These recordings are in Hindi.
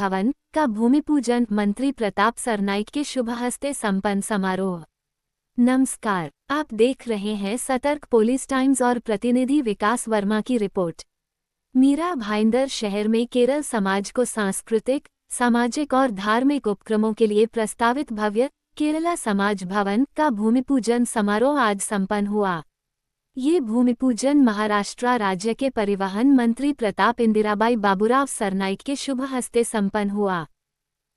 भवन का भूमि पूजन मंत्री प्रताप सरनाईक के शुभ हस्ते संपन्न समारोह। नमस्कार, आप देख रहे हैं सतर्क पुलिस टाइम्स और प्रतिनिधि विकास वर्मा की रिपोर्ट। मीरा भाईंदर शहर में केरल समाज को सांस्कृतिक, सामाजिक और धार्मिक उपक्रमों के लिए प्रस्तावित भव्य केरला समाज भवन का भूमि पूजन समारोह आज संपन्न हुआ। ये भूमि पूजन महाराष्ट्र राज्य के परिवहन मंत्री प्रताप इंदिराबाई बाबूराव सरनाईक के शुभ हस्ते संपन्न हुआ।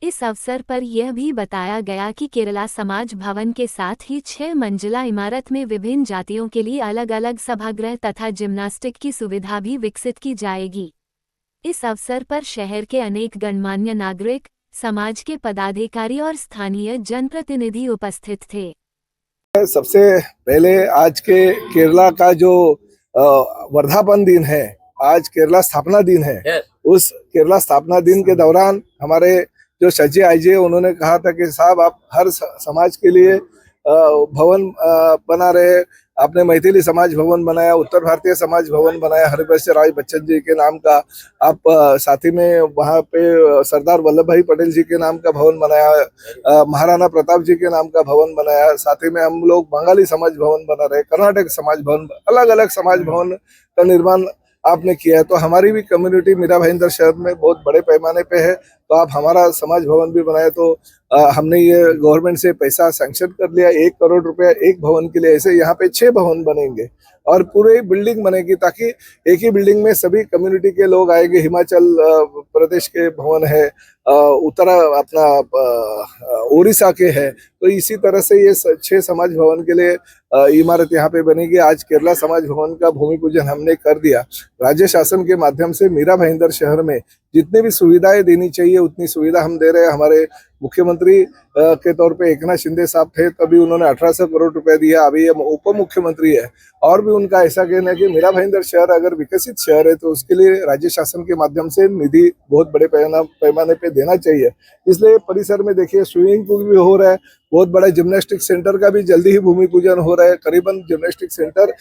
इस अवसर पर यह भी बताया गया कि केरला समाज भवन के साथ ही 6 मंजिला इमारत में विभिन्न जातियों के लिए अलग अलग सभागृह तथा जिम्नास्टिक की सुविधा भी विकसित की जाएगी। इस अवसर पर शहर के अनेक गणमान्य नागरिक, समाज के पदाधिकारी और स्थानीय जनप्रतिनिधि उपस्थित थे। सबसे पहले आज के केरला का जो वर्धापन दिन है, आज केरला स्थापना दिन है। उस केरला स्थापना दिन के दौरान हमारे जो सचिव आईजे उन्होंने कहा था कि साहब आप हर समाज के लिए भवन बना रहे। आपने मैथिली समाज भवन बनाया, उत्तर भारतीय समाज भवन बनाया हरिवंश राय बच्चन जी के नाम का। आप साथ ही में वहाँ पे सरदार वल्लभ भाई पटेल जी के नाम का भवन बनाया, महाराणा प्रताप जी के नाम का भवन बनाया। साथ ही में हम लोग बंगाली समाज भवन बना रहे, कर्नाटक समाज भवन, अलग अलग समाज भवन का निर्माण आपने किया है। तो हमारी भी कम्युनिटी मीरा भाईंदर शहर में बहुत बड़े पैमाने पे है, तो आप हमारा समाज भवन भी बनाए। तो हमने ये गवर्नमेंट से पैसा सैंक्शन कर लिया, 1 करोड़ रुपया एक भवन के लिए। ऐसे यहाँ पे 6 भवन बनेंगे और पूरी बिल्डिंग बनेगी, ताकि एक ही बिल्डिंग में सभी कम्युनिटी के लोग आएंगे। हिमाचल प्रदेश के भवन है, उत्तरा अपना उड़ीसा के है, तो इसी तरह से ये 6 समाज भवन के लिए इमारत यहाँ पे बनेगी। आज केरला समाज भवन का भूमि पूजन हमने कर दिया। राज्य शासन के माध्यम से मीरा भाईंदर शहर में जितनी भी सुविधाएं देनी चाहिए उतनी सुविधा हम दे रहे हैं। हमारे मुख्यमंत्री के तौर पे एकनाथ शिंदे साहब थे, तभी उन्होंने 1800 करोड़ रुपए दिया। अभी ये उप मुख्यमंत्री है और भी उनका ऐसा कहना है कि मीरा भाईंदर शहर अगर विकसित शहर है तो उसके लिए राज्य शासन के माध्यम से निधि बहुत बड़े पैमाने पे देना चाहिए। इसलिए परिसर में देखिए स्विमिंग पूल भी हो रहा है, बहुत बड़ा जिम्नास्टिक सेंटर का भी जल्दी ही भूमि पूजन हो रहा है। करीबन जिम्नास्टिक सेंटर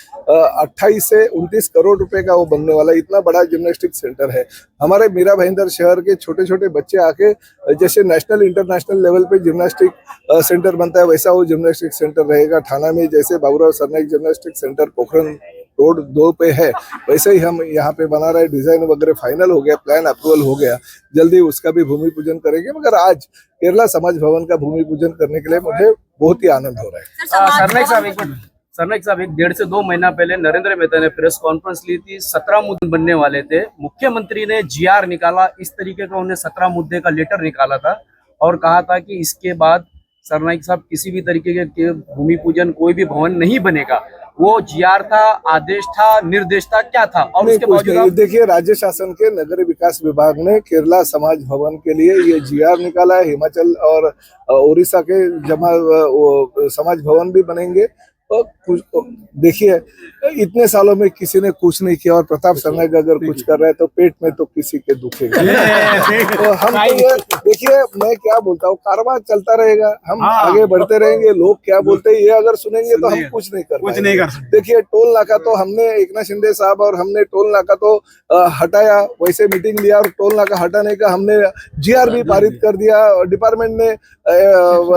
28 से 29 करोड़ रुपए का वो बनने वाला है, इतना बड़ा जिम्नास्टिक सेंटर है। हमारे मीरा भाईंदर शहर के छोटे छोटे बच्चे आके जैसे नेशनल इंटरनेशनल लेवल पे जिम्नास्टिक सेंटर बनता है, वैसा वो जिम्नास्टिक सेंटर रहेगा। थाना में जैसे Baburao Sarnaik gymnastic centre Pokhran road 2 पे है, वैसे ही हम यहाँ पे बना रहे। डिजाइन वगैरह फाइनल हो गया, प्लान अप्रूवल हो गया, जल्दी उसका भी भूमि पूजन करेंगे। मगर आज केरला समाज भवन का भूमि पूजन करने के लिए मुझे बहुत ही आनंद हो रहा है। सरनाईक साहब 1.5 से 2 महीना पहले नरेंद्र मेहता ने प्रेस कॉन्फ्रेंस ली थी, 17 मुद्दे बनने वाले थे। मुख्यमंत्री ने GR निकाला, इस तरीके का उन्हें 17 मुद्दे का लेटर निकाला था और कहा था कि इसके बाद सरनाईक साहब किसी भी तरीके के भूमि पूजन कोई भी भवन नहीं बनेगा। वो GR था, आदेश था, निर्देश था, क्या था? और उसके बावजूद देखिए राज्य शासन के नगर विकास विभाग ने केरला समाज भवन के लिए ये GR निकाला है। हिमाचल और उड़ीसा के समाज भवन भी बनेंगे। तो देखिए इतने सालों में किसी ने कुछ नहीं किया और प्रताप सरनाईक अगर कुछ कर रहा है तो पेट में तो किसी के दुखेगा। तो हम तो ये देखिए, मैं क्या बोलता हूँ, कारवां चलता रहेगा, हम आगे बढ़ते रहेंगे। लोग क्या बोलते हैं ये अगर सुनेंगे तो हम कुछ नहीं कर सकते। देखिए टोल नाका तो हमने एकनाथ शिंदे साहब और हमने टोल नाका तो हटाया, वैसे मीटिंग लिया और टोल नाका हटाने का हमने GR भी पारित कर दिया। डिपार्टमेंट ने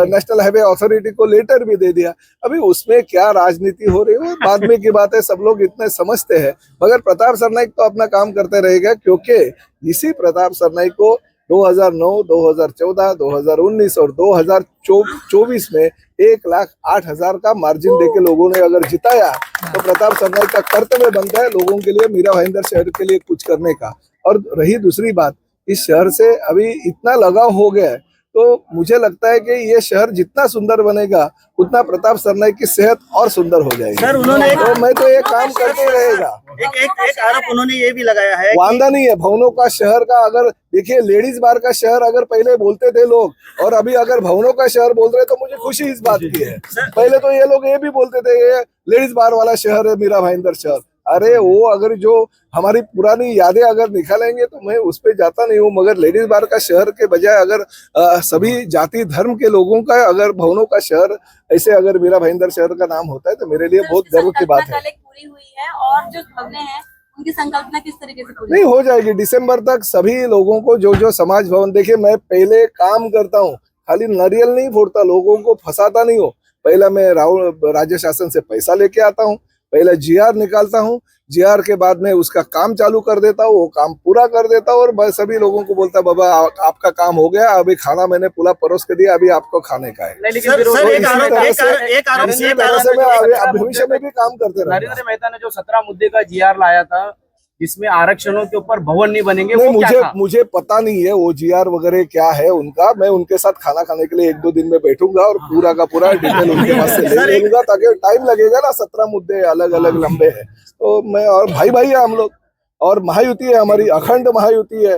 नेशनल हाईवे अथॉरिटी को लेटर भी दे दिया। अभी उसमें क्या राजनीति हो रही है बाद में की बात है, सब लोग इतने समझते हैं। मगर प्रताप सरनाईक तो अपना काम करते रहेगा, क्योंकि इसी प्रताप सरनाईक को 2009, 2014, 2019 और 2024 में 1,08,000 का मार्जिन देके लोगों ने अगर जिताया, तो प्रताप सरनाईक का कर्तव्य बनता है लोगों के लिए, मीरा भाईंदर शहर के लिए कुछ करने का। और रही दूसरी बात, इस शहर से अभी इतना लगाव हो गया है, तो मुझे लगता है कि ये शहर जितना सुंदर बनेगा उतना प्रताप सरनाईक की सेहत और सुंदर हो जाएगी। सर उन्होंने तो मैं तो ये काम करते ही रहेगा। एक आरोप उन्होंने ये भी लगाया है, वांदा नहीं है भवनों का शहर का। अगर देखिए लेडीज बार का शहर अगर पहले बोलते थे लोग, और अभी अगर भवनों का शहर बोल रहे, तो मुझे खुशी इस बात की है। पहले तो ये लोग ये भी बोलते थे ये लेडीज बार वाला शहर है मीरा भाईंदर शहर। अरे वो अगर जो हमारी पुरानी यादें अगर निकालेंगे तो मैं उस पे जाता नहीं हूँ, मगर लेडीज बार का शहर के बजाय अगर सभी जाति धर्म के लोगों का अगर भवनों का शहर ऐसे अगर मीरा भाईंदर शहर का नाम होता है तो मेरे लिए बहुत गर्व की बात है। पूरी हुई है और जो भवनें हैं उनकी संकल्पना किस तरीके से पूरी नहीं हो जाएगी दिसंबर तक। सभी लोगों को जो जो समाज भवन, देखिए मैं पहले काम करता हूँ, खाली नारियल नहीं फोड़ता, लोगों को फंसाता नहीं हो। पहला मैं राज्य शासन से पैसा लेके आता हूँ, पहले जीआर निकालता हूँ, जीआर के बाद में उसका काम चालू कर देता हूँ, वो काम पूरा कर देता हूँ और मैं सभी लोगों को बोलता बाबा आपका काम हो गया, अभी खाना मैंने पूरा परोस के दिया, अभी आपको खाने का है। सर एक आरोप इसी तरह से मैं भविष्य में भी काम करते रहूंगा। नरेंद्र मेहता ने जो 17 मुद्दे का जीआर लाया था, जिसमें आरक्षणों के ऊपर भवन नहीं बनेंगे, नहीं, वो क्या था? मुझे पता नहीं है वो जीआर वगैरह क्या है उनका। मैं उनके साथ खाना खाने के लिए 1-2 दिन में बैठूंगा और पूरा का पूरा डिटेल उनके पास से ले लूंगा, ताकि टाइम लगेगा ना, 17 मुद्दे अलग अलग लंबे हैं। तो मैं और भाई भाई है हम लोग, और महायुति है हमारी, अखंड महायुति है।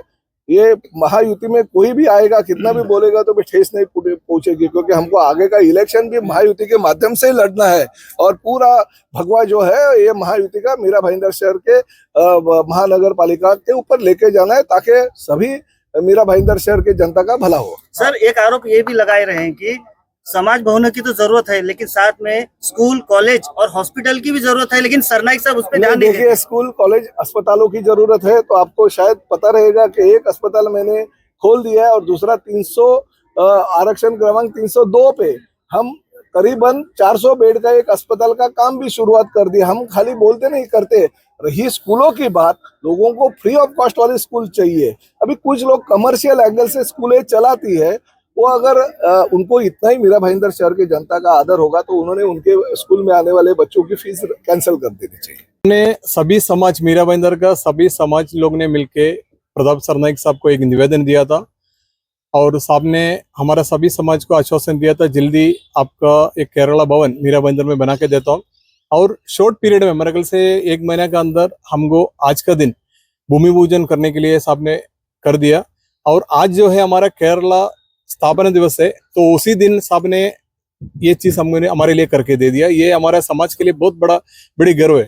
ये महायुति में कोई भी आएगा, कितना भी बोलेगा तो भी ठेस नहीं पहुंचेगी, क्योंकि हमको आगे का इलेक्शन भी महायुति के माध्यम से ही लड़ना है। और पूरा भगवा जो है ये महायुति का मीरा भाईंदर शहर के महानगर पालिका के ऊपर लेके जाना है, ताकि सभी मीरा भाईंदर शहर के जनता का भला हो। सर एक आरोप ये भी लगाए रहे हैं कि समाज भवनों की तो जरूरत है, लेकिन साथ में स्कूल, कॉलेज और हॉस्पिटल की भी जरूरत है, लेकिन सरनाइक साहब उस पर ध्यान नहीं देखिए, स्कूल, कॉलेज, अस्पतालों की जरूरत है तो आपको शायद पता रहेगा कि एक अस्पताल मैंने खोल दिया है और दूसरा 300 आरक्षण क्रमांक 302 पे हम करीबन 400 बेड का एक अस्पताल का काम भी शुरुआत कर दिया। हम खाली बोलते नहीं करते। रही स्कूलों की बात, लोगों को फ्री ऑफ कॉस्ट वाली स्कूल चाहिए। अभी कुछ लोग कमर्शियल एंगल से स्कूलें चलाती है, वो अगर उनको इतना ही मीरा भाईंदर शहर की जनता का आदर होगा तो उन्होंने उनके स्कूल में आने वाले बच्चों की फीस कैंसिल कर देनी चाहिए। ने सभी समाज, मीरा भाईंदर का सभी समाज लोग ने मिलके प्रताप सरनाइक साहब को एक निवेदन दिया था और साहब ने हमारा सभी समाज को आश्वासन दिया था, जल्दी आपका एक केरला भवन मीरा भाईंदर में बना के देता हूँ। और शॉर्ट पीरियड में, मेरे ख्याल से 1 महीने के अंदर हमको आज का दिन भूमि पूजन करने के लिए साहब ने कर दिया। और आज जो है हमारा केरला स्थापना दिवस है, तो उसी दिन साहब ने ये चीज हमने हमारे लिए करके दे दिया। ये हमारा समाज के लिए बहुत बड़ी गर्व है।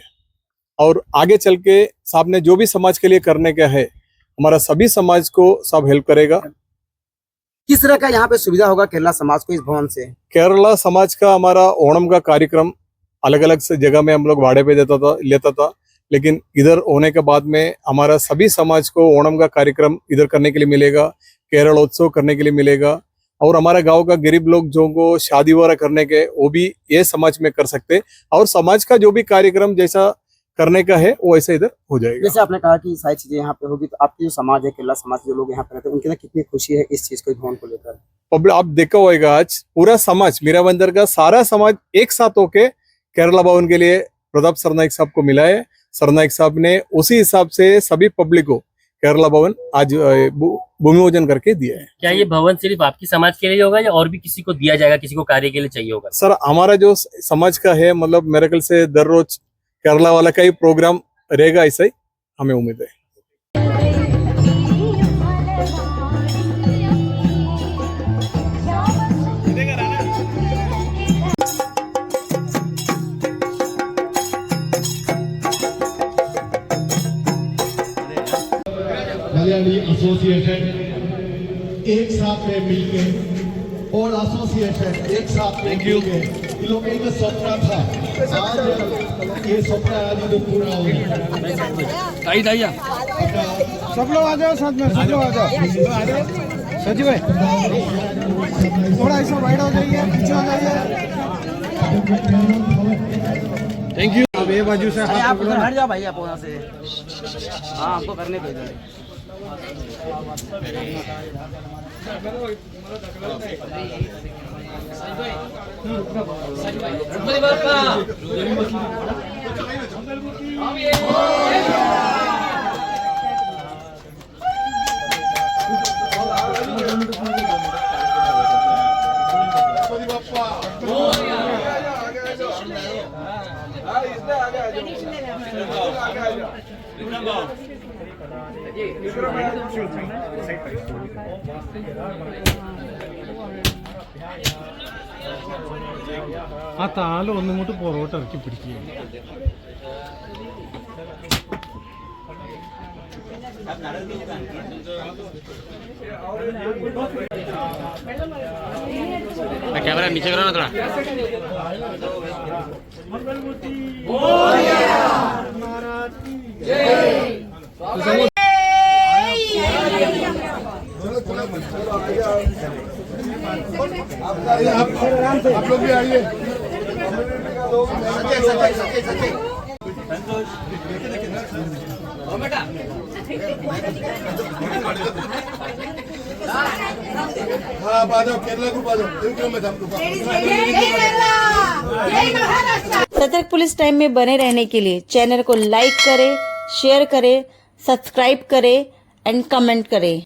और आगे चल के साहब ने जो भी समाज के लिए करने का है, हमारा सभी समाज को सब हेल्प करेगा। किस तरह का यहाँ पे सुविधा होगा केरला समाज को इस भवन से? केरला समाज का हमारा ओणम का कार्यक्रम अलग अलग से जगह में हम लोग भाड़े पे लेता था, लेकिन इधर होने के बाद में हमारा सभी समाज को ओणम का कार्यक्रम इधर करने के लिए मिलेगा, केरल उत्सव करने के लिए मिलेगा। और हमारा गांव का गरीब लोग जो को शादी वगैरह करने के, वो भी ये समाज में कर सकते। और समाज का जो भी कार्यक्रम जैसा करने का है वो ऐसा इधर हो जाएगा। जैसे आपने कहा कि सारी चीजें यहाँ पे होगी, तो आपकी जो समाज है, केरला समाज जो लोग यहाँ पे रहते हैं, उनके अंदर कितनी खुशी है इस चीज को, इस भवन को लेकर? पब्लिक आप देखा होगा, आज पूरा समाज, मीरा भाईंदर का सारा समाज एक साथ होके केरला भवन के लिए प्रताप सरनाइक साहब को मिला है। सरनाइक साहब ने उसी हिसाब से सभी पब्लिक को केरला भवन आज भूमि पूजन करके दिया है। क्या ये भवन सिर्फ आपकी समाज के लिए होगा या और भी किसी को दिया जाएगा, किसी को कार्य के लिए चाहिए होगा? सर हमारा जो समाज का है, मतलब मेरे ख्याल से दर रोज केरला वाला का ही प्रोग्राम रहेगा, ऐसा ही हमें उम्मीद है। मलयाली एसोसिएशन एक साथ में मिलके और एसोसिएशन एक साथ में मिलके, इन लोगों का सपना था, आज ये सपना आज तो पूरा हो गया। सब लोग आ जाओ साथ में, सब लोग आ जाओ। सचिव भाई थोड़ा ऐसा वाइड हो जाइए, पीछे हो जाइए। Thank you. अब ये बाजू से आप उधर हट जाओ भाई, आप वहाँ से। हाँ, आपको करने को इधर। ആ താല ഒന്നിങ്ങോട്ട് പുറകോട്ട് ഇറക്കി പിടിക്കുക. कैमरा नीचे करो ना थोड़ा। जय आप लोग भी आइए। हाँ आप आ जाओ, केरला को आ जाओ। सतर्क पुलिस टाइम में बने रहने के लिए चैनल को लाइक करें, शेयर करें, सब्सक्राइब करें एंड कमेंट करें।